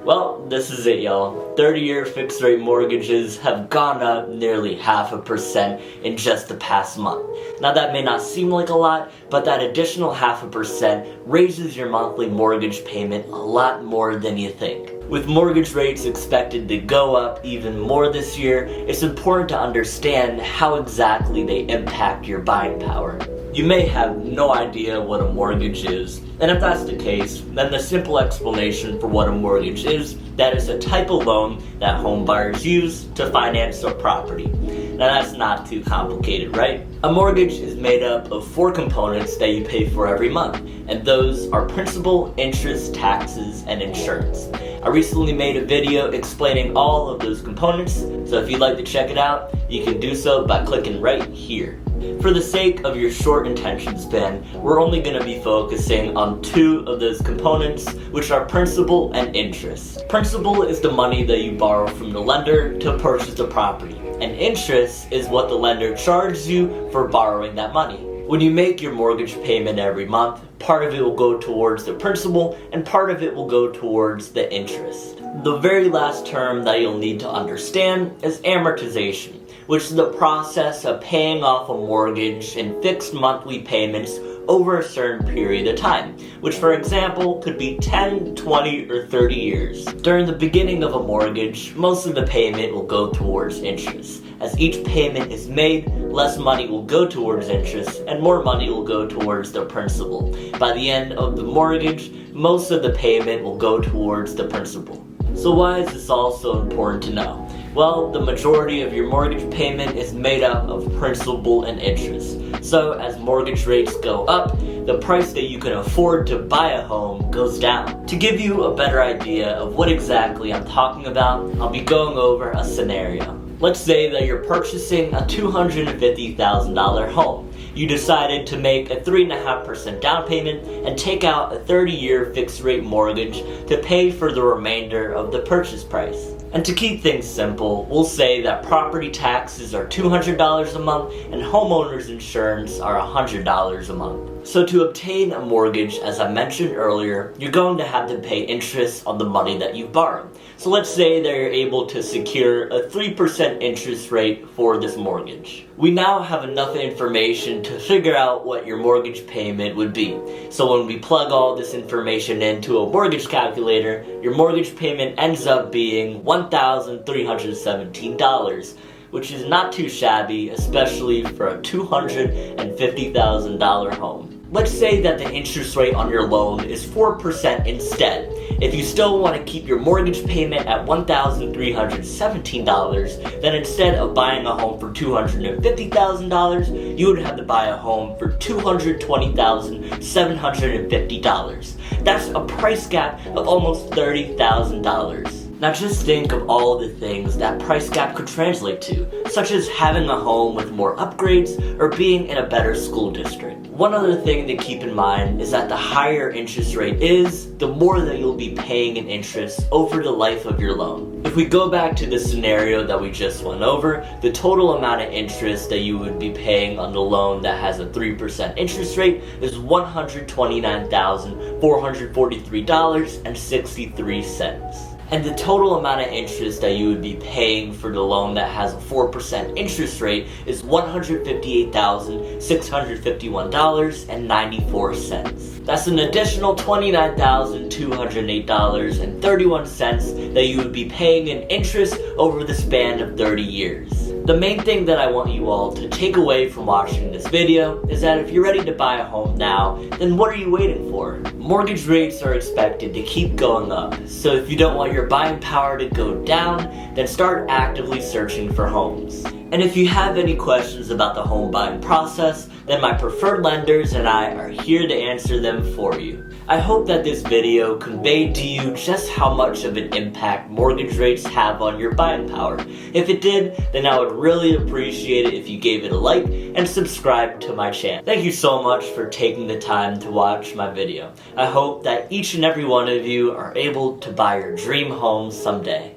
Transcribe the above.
Well, this is it, y'all. 30-year fixed-rate mortgages have gone up nearly 0.5% in just the past month. Now that may not seem like a lot, but that additional 0.5% raises your monthly mortgage payment a lot more than you think. With mortgage rates expected to go up even more this year, it's important to understand how exactly they impact your buying power. You may have no idea what a mortgage is, and if that's the case, then the simple explanation for what a mortgage is that it's a type of loan that home buyers use to finance their property. Now that's not too complicated, right? A mortgage is made up of 4 components that you pay for every month, and those are principal, interest, taxes, and insurance. I recently made a video explaining all of those components, so if you'd like to check it out, you can do so by clicking right here. For the sake of your short attention span, we're only going to be focusing on 2 of those components, which are principal and interest. Principal is the money that you borrow from the lender to purchase the property, and interest is what the lender charges you for borrowing that money. When you make your mortgage payment every month, part of it will go towards the principal and part of it will go towards the interest. The very last term that you'll need to understand is amortization, which is the process of paying off a mortgage in fixed monthly payments over a certain period of time, which for example could be 10, 20, or 30 years. During the beginning of a mortgage, most of the payment will go towards interest. As each payment is made, less money will go towards interest and more money will go towards the principal. By the end of the mortgage, most of the payment will go towards the principal. So why is this all so important to know? Well, the majority of your mortgage payment is made up of principal and interest. So as mortgage rates go up, the price that you can afford to buy a home goes down. To give you a better idea of what exactly I'm talking about, I'll be going over a scenario. Let's say that you're purchasing a $250,000 home. You decided to make a 3.5% down payment and take out a 30-year fixed-rate mortgage to pay for the remainder of the purchase price. And to keep things simple, we'll say that property taxes are $200 a month and homeowners insurance are $100 a month. So to obtain a mortgage, as I mentioned earlier, you're going to have to pay interest on the money that you've borrowed. So let's say that you're able to secure a 3% interest rate for this mortgage. We now have enough information to figure out what your mortgage payment would be. So when we plug all this information into a mortgage calculator, your mortgage payment ends up being $1,317, which is not too shabby, especially for a $250,000 home. Let's say that the interest rate on your loan is 4% instead. If you still want to keep your mortgage payment at $1,317, then instead of buying a home for $250,000, you would have to buy a home for $220,750. That's a price gap of almost $30,000. Now just think of all the things that price gap could translate to, such as having a home with more upgrades or being in a better school district. One other thing to keep in mind is that the higher interest rate is, the more that you'll be paying in interest over the life of your loan. If we go back to the scenario that we just went over, the total amount of interest that you would be paying on the loan that has a 3% interest rate is $129,443.63. And the total amount of interest that you would be paying for the loan that has a 4% interest rate is $158,651.94. That's an additional $29,208.31 that you would be paying in interest over the span of 30 years. The main thing that I want you all to take away from watching this video is that if you're ready to buy a home now, then what are you waiting for? Mortgage rates are expected to keep going up, so if you don't want your buying power to go down, then start actively searching for homes. And if you have any questions about the home buying process, then my preferred lenders and I are here to answer them for you. I hope that this video conveyed to you just how much of an impact mortgage rates have on your buying power. If it did, then I would really appreciate it if you gave it a like and subscribe to my channel. Thank you so much for taking the time to watch my video. I hope that each and every one of you are able to buy your dream home someday.